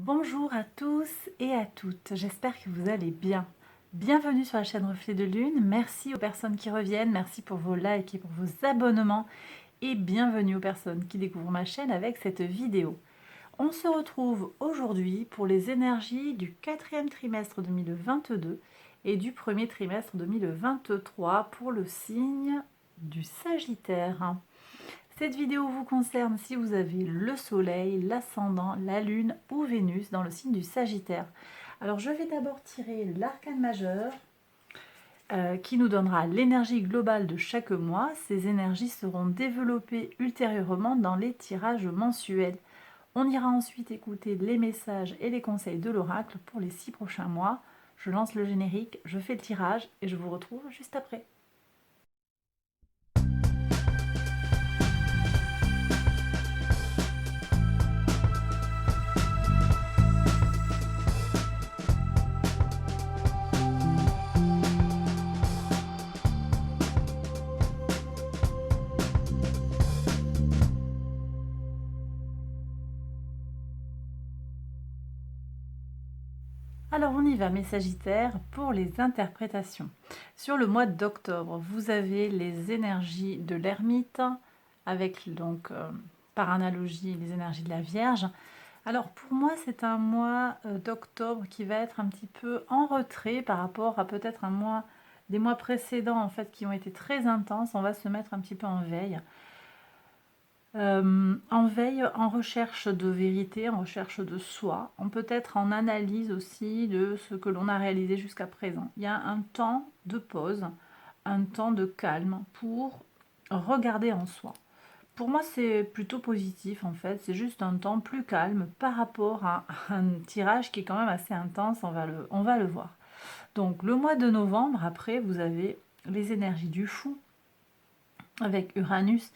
Bonjour à tous et à toutes, j'espère que vous allez bien. Bienvenue sur la chaîne Reflet de Lune, merci aux personnes qui reviennent, merci pour vos likes et pour vos abonnements et bienvenue aux personnes qui découvrent ma chaîne avec cette vidéo. On se retrouve aujourd'hui pour les énergies du quatrième trimestre 2022 et du premier trimestre 2023 pour le signe du Sagittaire. Cette vidéo vous concerne si vous avez le soleil, l'ascendant, la lune ou Vénus dans le signe du Sagittaire. Alors je vais d'abord tirer l'arcane majeur qui nous donnera l'énergie globale de chaque mois. Ces énergies seront développées ultérieurement dans les tirages mensuels. On ira ensuite écouter les messages et les conseils de l'oracle pour les 6 prochains mois. Je lance le générique, je fais le tirage et je vous retrouve juste après. Alors on y va mes Sagittaires pour les interprétations. Sur le mois d'octobre, vous avez les énergies de l'ermite avec donc par analogie les énergies de la Vierge. Alors pour moi c'est un mois d'octobre qui va être un petit peu en retrait par rapport à peut-être des mois précédents en fait qui ont été très intenses. On va se mettre un petit peu en veille. En veille, en recherche de vérité, en recherche de soi. On peut être en analyse aussi de ce que l'on a réalisé jusqu'à présent. Il y a un temps de pause, un temps de calme pour regarder en soi. Pour moi, c'est plutôt positif en fait. C'est juste un temps plus calme par rapport à un tirage qui est quand même assez intense. On va le voir. Donc, le mois de novembre, après, vous avez les énergies du fou avec Uranus.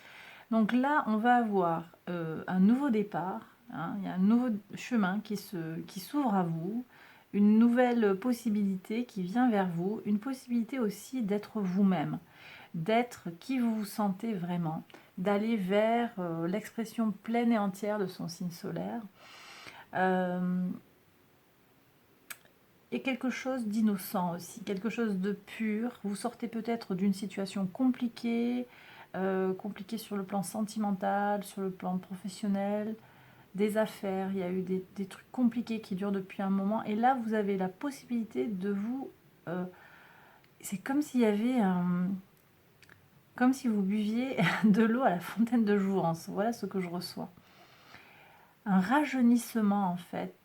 Donc là, on va avoir un nouveau départ, hein, il y a un nouveau chemin qui s'ouvre à vous, une nouvelle possibilité qui vient vers vous, une possibilité aussi d'être vous-même, d'être qui vous vous sentez vraiment, d'aller vers l'expression pleine et entière de son signe solaire. Et quelque chose d'innocent aussi, quelque chose de pur. Vous sortez peut-être d'une situation compliquée, compliquée sur le plan sentimental, sur le plan professionnel, des affaires. Il y a eu des trucs compliqués qui durent depuis un moment. Et là, vous avez la possibilité de vous... c'est comme s'il y avait comme si vous buviez de l'eau à la fontaine de jouvence. Voilà ce que je reçois. Un rajeunissement en fait,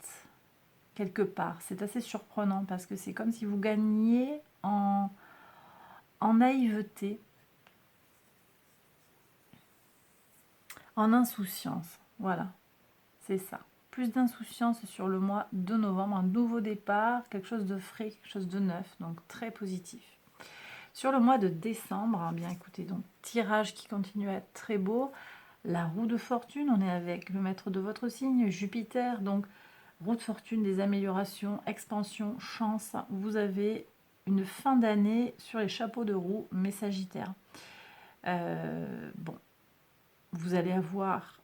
quelque part. C'est assez surprenant parce que c'est comme si vous gagniez en naïveté, en insouciance. Voilà, c'est ça. Plus d'insouciance sur le mois de novembre, un nouveau départ, quelque chose de frais, quelque chose de neuf, donc très positif. Sur le mois de décembre, hein, bien écoutez, donc tirage qui continue à être très beau. La roue de fortune, on est avec le maître de votre signe, Jupiter, donc roue de fortune, des améliorations, expansion, chance. Vous avez une fin d'année sur les chapeaux de roue, mes Sagittaires. Bon, vous allez avoir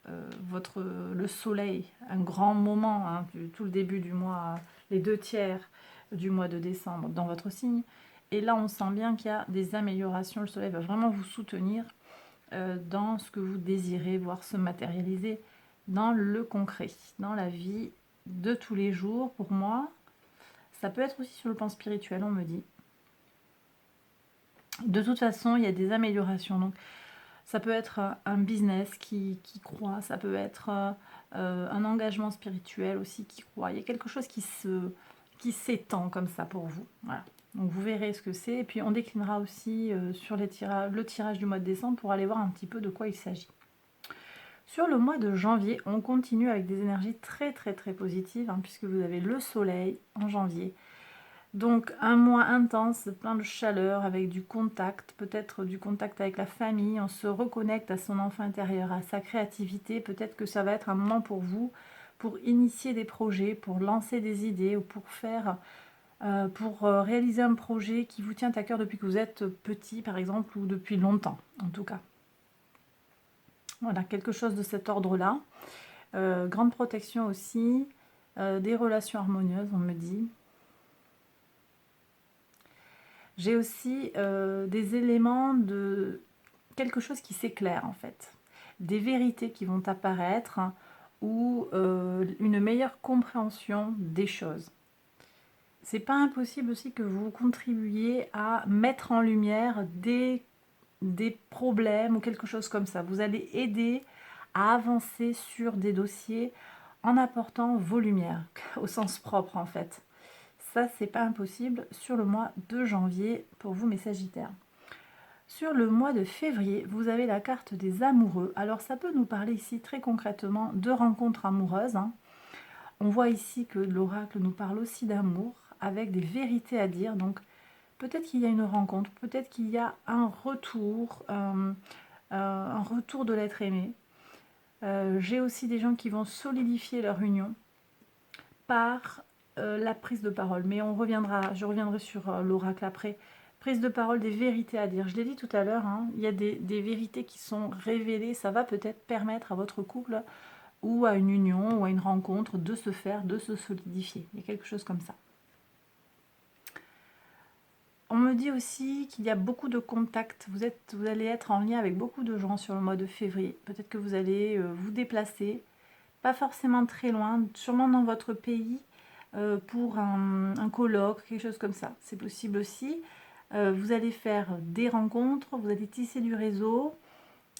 le soleil, un grand moment, hein, tout le début du mois, les 2 tiers du mois de décembre dans votre signe. Et là, on sent bien qu'il y a des améliorations. Le soleil va vraiment vous soutenir dans ce que vous désirez voir se matérialiser dans le concret, dans la vie de tous les jours. Pour moi, ça peut être aussi sur le plan spirituel, on me dit. De toute façon, il y a des améliorations. Donc, ça peut être un business qui croît, ça peut être un engagement spirituel aussi qui croît. Il y a quelque chose qui s'étend comme ça pour vous. Voilà. Donc vous verrez ce que c'est. Et puis on déclinera aussi sur le tirage du mois de décembre pour aller voir un petit peu de quoi il s'agit. Sur le mois de janvier, on continue avec des énergies très très très positives, hein, puisque vous avez le soleil en janvier. Donc un mois intense, plein de chaleur, avec du contact, peut-être du contact avec la famille, on se reconnecte à son enfant intérieur, à sa créativité. Peut-être que ça va être un moment pour vous, pour initier des projets, pour lancer des idées ou pour réaliser un projet qui vous tient à cœur depuis que vous êtes petit par exemple, ou depuis longtemps en tout cas. Voilà, quelque chose de cet ordre-là. Grande protection aussi. des relations harmonieuses, on me dit. J'ai aussi des éléments de quelque chose qui s'éclaire en fait. Des vérités qui vont apparaître ou une meilleure compréhension des choses. C'est pas impossible aussi que vous contribuiez à mettre en lumière des problèmes ou quelque chose comme ça. Vous allez aider à avancer sur des dossiers en apportant vos lumières, au sens propre en fait. Ça, c'est pas impossible sur le mois de janvier pour vous, mes Sagittaires. Sur le mois de février, vous avez la carte des amoureux. Alors, ça peut nous parler ici très concrètement de rencontres amoureuses. On voit ici que l'oracle nous parle aussi d'amour, avec des vérités à dire. Donc, peut-être qu'il y a une rencontre, peut-être qu'il y a un retour de l'être aimé. J'ai aussi des gens qui vont solidifier leur union par la prise de parole. Mais je reviendrai sur l'oracle après. Prise de parole, des vérités à dire. Je l'ai dit tout à l'heure, il y a des vérités qui sont révélées. Ça va peut-être permettre à votre couple ou à une union ou à une rencontre de se faire, de se solidifier. Il y a quelque chose comme ça. On me dit aussi qu'il y a beaucoup de contacts. Vous allez être en lien avec beaucoup de gens sur le mois de février. Peut-être que vous allez vous déplacer, pas forcément très loin, sûrement dans votre pays, pour un colloque, quelque chose comme ça. C'est possible aussi. Vous allez faire des rencontres, vous allez tisser du réseau.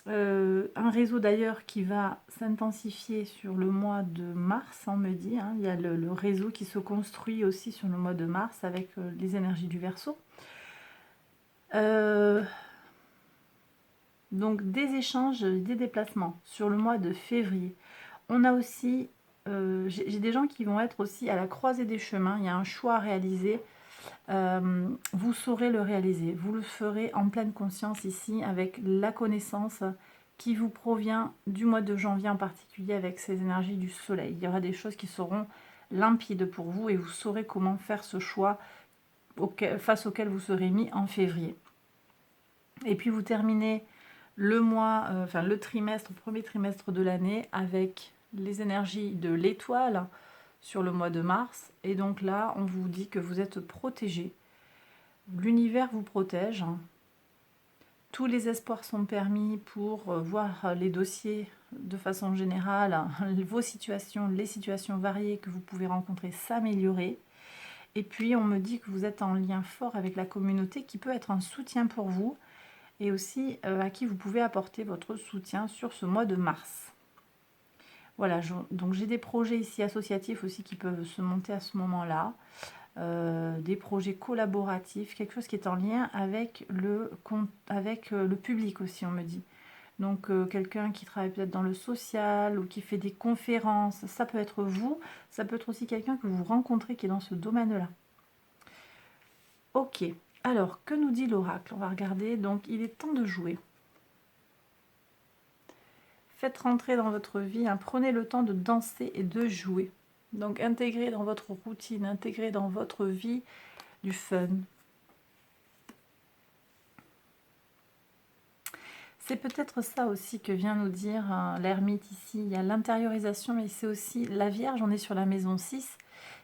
Un réseau d'ailleurs qui va s'intensifier sur le mois de mars, on me dit. Il y a le réseau qui se construit aussi sur le mois de mars avec les énergies du Verseau. Donc des échanges, des déplacements sur le mois de février. On a aussi, j'ai des gens qui vont être aussi à la croisée des chemins. Il y a un choix à réaliser. Vous saurez le réaliser. Vous le ferez en pleine conscience ici avec la connaissance qui vous provient du mois de janvier en particulier avec ces énergies du soleil. Il y aura des choses qui seront limpides pour vous et vous saurez comment faire ce choix face auquel vous serez mis en février. Et puis vous terminez le mois, le premier trimestre de l'année avec les énergies de l'étoile sur le mois de mars. Et donc là, on vous dit que vous êtes protégé. L'univers vous protège. Tous les espoirs sont permis pour voir les dossiers de façon générale, vos situations, les situations variées que vous pouvez rencontrer s'améliorer. Et puis, on me dit que vous êtes en lien fort avec la communauté qui peut être un soutien pour vous et aussi à qui vous pouvez apporter votre soutien sur ce mois de mars. Voilà, donc j'ai des projets ici associatifs aussi qui peuvent se monter à ce moment-là. Des projets collaboratifs, quelque chose qui est en lien avec le public aussi, on me dit. Donc quelqu'un qui travaille peut-être dans le social ou qui fait des conférences, ça peut être vous, ça peut être aussi quelqu'un que vous rencontrez qui est dans ce domaine-là. Ok, alors que nous dit l'oracle? On va regarder, donc il est temps de jouer. Faites rentrer dans votre vie, prenez le temps de danser et de jouer. Donc intégrez dans votre routine, intégrez dans votre vie du fun. C'est peut-être ça aussi que vient nous dire l'ermite ici. Il y a l'intériorisation, mais c'est aussi la Vierge. On est sur la maison 6.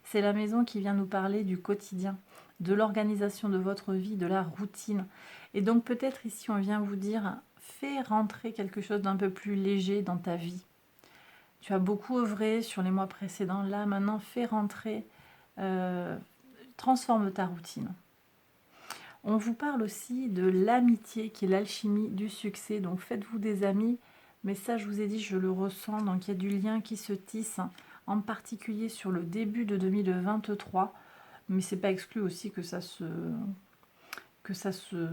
C'est la maison qui vient nous parler du quotidien, de l'organisation de votre vie, de la routine. Et donc peut-être ici on vient vous dire, fais rentrer quelque chose d'un peu plus léger dans ta vie. Tu as beaucoup œuvré sur les mois précédents. Là, maintenant, fais rentrer, transforme ta routine. On vous parle aussi de l'amitié qui est l'alchimie du succès. Donc faites-vous des amis. Mais ça, je vous ai dit, je le ressens. Donc il y a du lien qui se tisse, en particulier sur le début de 2023. Mais c'est pas exclu aussi que ça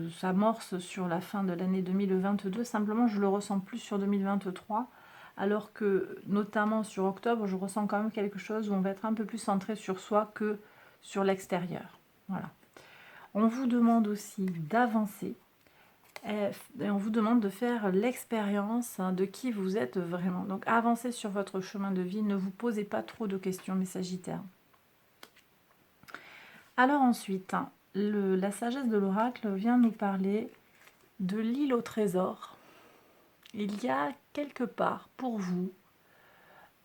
s'amorce sur la fin de l'année 2022. Simplement, je le ressens plus sur 2023. Alors que, notamment sur octobre, je ressens quand même quelque chose où on va être un peu plus centré sur soi que sur l'extérieur. Voilà. On vous demande aussi d'avancer et on vous demande de faire l'expérience de qui vous êtes vraiment. Donc, avancez sur votre chemin de vie. Ne vous posez pas trop de questions, mes Sagittaires. Alors ensuite, la sagesse de l'oracle vient nous parler de l'île au trésor. Il y a quelque part pour vous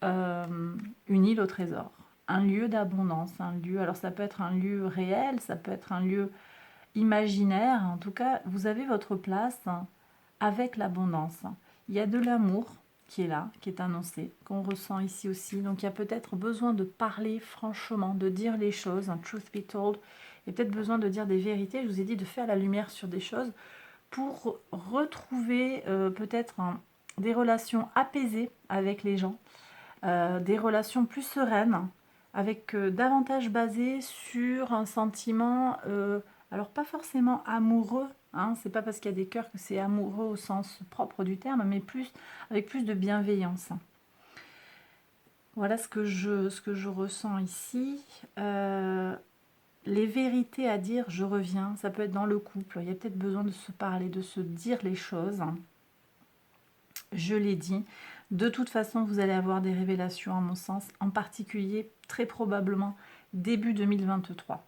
une île au trésor. un lieu d'abondance, un lieu, alors ça peut être un lieu réel, ça peut être un lieu imaginaire, en tout cas, vous avez votre place avec l'abondance. Il y a de l'amour qui est là, qui est annoncé, qu'on ressent ici aussi. Donc il y a peut-être besoin de parler franchement, de dire les choses, un truth be told. Il y a peut-être besoin de dire des vérités. Je vous ai dit de faire la lumière sur des choses pour retrouver peut-être des relations apaisées avec les gens, des relations plus sereines, avec davantage basées sur un sentiment, alors pas forcément amoureux, hein, c'est pas parce qu'il y a des cœurs que c'est amoureux au sens propre du terme, mais plus avec plus de bienveillance. Voilà ce que je ressens ici. Les vérités à dire, je reviens, ça peut être dans le couple, il y a peut-être besoin de se parler, de se dire les choses. Je l'ai dit, de toute façon, vous allez avoir des révélations, à mon sens, en particulier, très probablement, début 2023,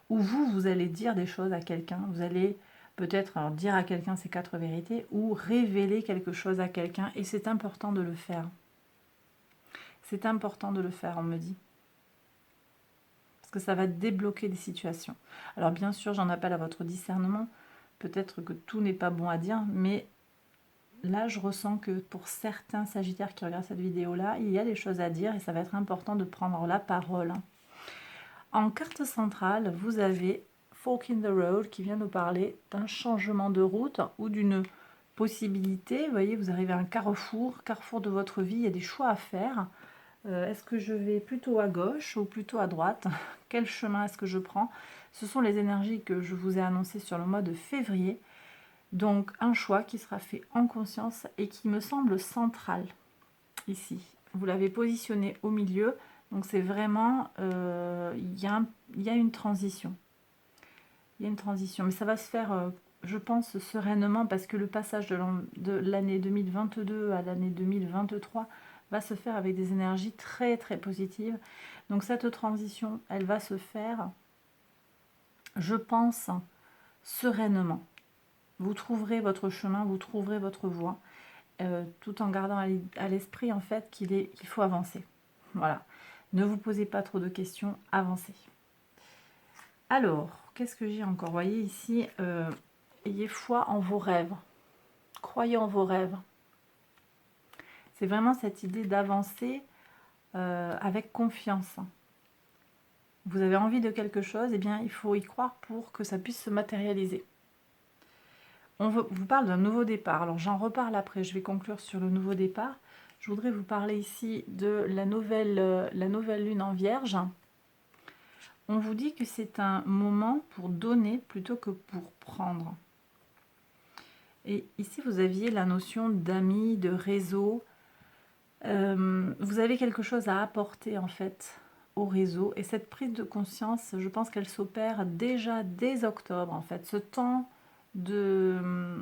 où vous allez dire des choses à quelqu'un, vous allez peut-être dire à quelqu'un ces 4 vérités, ou révéler quelque chose à quelqu'un, et c'est important de le faire. C'est important de le faire, on me dit. Parce que ça va débloquer des situations. Alors bien sûr, j'en appelle à votre discernement, peut-être que tout n'est pas bon à dire, mais là, je ressens que pour certains Sagittaires qui regardent cette vidéo-là, il y a des choses à dire et ça va être important de prendre la parole. En carte centrale, vous avez Fork in the Road qui vient nous parler d'un changement de route ou d'une possibilité. Vous voyez, vous arrivez à un carrefour de votre vie, il y a des choix à faire. Est-ce que je vais plutôt à gauche ou plutôt à droite? Quel chemin est-ce que je prends? Ce sont les énergies que je vous ai annoncées sur le mois de février. Donc un choix qui sera fait en conscience et qui me semble central ici. Vous l'avez positionné au milieu, donc c'est vraiment, il y a une transition. Il y a une transition, mais ça va se faire, je pense, sereinement parce que le passage de l'année 2022 à l'année 2023 va se faire avec des énergies très très positives. Donc cette transition, elle va se faire, je pense, sereinement. Vous trouverez votre chemin, vous trouverez votre voie, tout en gardant à l'esprit en fait qu'il faut avancer. Voilà. Ne vous posez pas trop de questions, avancez. Alors, qu'est-ce que j'ai encore? Vous voyez ici, ayez foi en vos rêves. Croyez en vos rêves. C'est vraiment cette idée d'avancer avec confiance. Vous avez envie de quelque chose, eh bien il faut y croire pour que ça puisse se matérialiser. On vous parle d'un nouveau départ. Alors j'en reparle après, je vais conclure sur le nouveau départ. Je voudrais vous parler ici de la nouvelle lune en Vierge. On vous dit que c'est un moment pour donner plutôt que pour prendre. Et ici, vous aviez la notion d'amis, de réseau. Vous avez quelque chose à apporter en fait au réseau. Et cette prise de conscience, je pense qu'elle s'opère déjà dès octobre en fait. Ce temps de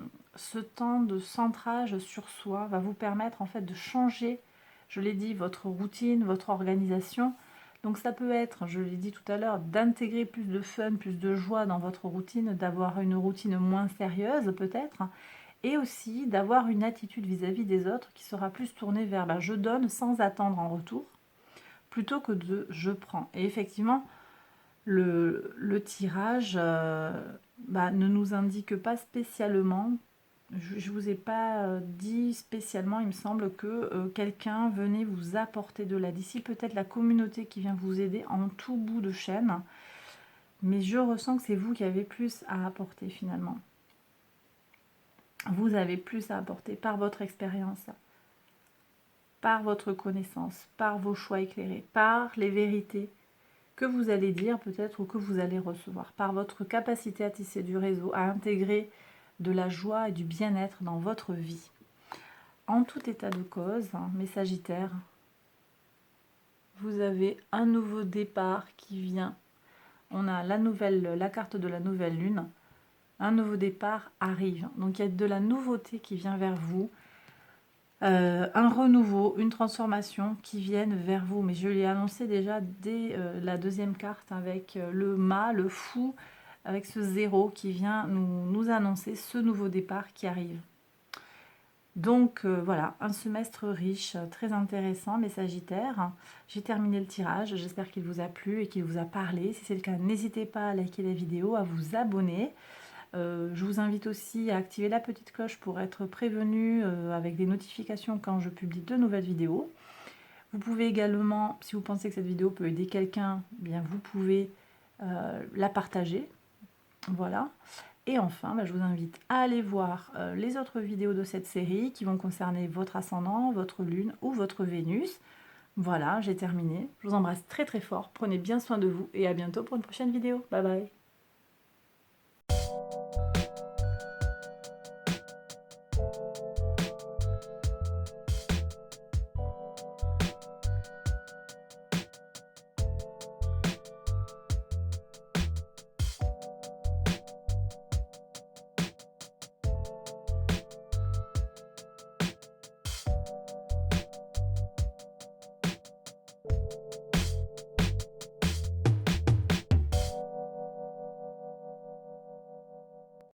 centrage sur soi va vous permettre en fait de changer, je l'ai dit, votre routine, votre organisation. Donc ça peut être, je l'ai dit tout à l'heure, d'intégrer plus de fun, plus de joie dans votre routine, d'avoir une routine moins sérieuse peut-être, et aussi d'avoir une attitude vis-à-vis des autres qui sera plus tournée vers je donne sans attendre en retour, plutôt que de je prends. Et effectivement, le tirage ne nous indique pas spécialement, je ne vous ai pas dit spécialement, il me semble que quelqu'un venait vous apporter de l'aide. Ici, peut-être la communauté qui vient vous aider en tout bout de chaîne, mais je ressens que c'est vous qui avez plus à apporter finalement. Vous avez plus à apporter par votre expérience, par votre connaissance, par vos choix éclairés, par les vérités que vous allez dire peut-être ou que vous allez recevoir, par votre capacité à tisser du réseau, à intégrer de la joie et du bien-être dans votre vie. En tout état de cause, mes Sagittaires, vous avez un nouveau départ qui vient. On a la carte de la nouvelle lune. Un nouveau départ arrive. Donc il y a de la nouveauté qui vient vers vous. Un renouveau, une transformation qui viennent vers vous. Mais je l'ai annoncé déjà dès la deuxième carte avec le mât, le fou, avec ce zéro qui vient nous annoncer ce nouveau départ qui arrive. Donc voilà, un semestre riche, très intéressant, mes Sagittaires. J'ai terminé le tirage, j'espère qu'il vous a plu et qu'il vous a parlé. Si c'est le cas, n'hésitez pas à liker la vidéo, à vous abonner. Je vous invite aussi à activer la petite cloche pour être prévenu avec des notifications quand je publie de nouvelles vidéos. Vous pouvez également, si vous pensez que cette vidéo peut aider quelqu'un, eh bien vous pouvez la partager. Voilà. Et enfin, je vous invite à aller voir les autres vidéos de cette série qui vont concerner votre ascendant, votre lune ou votre Vénus. Voilà, j'ai terminé. Je vous embrasse très très fort. Prenez bien soin de vous et à bientôt pour une prochaine vidéo. Bye bye.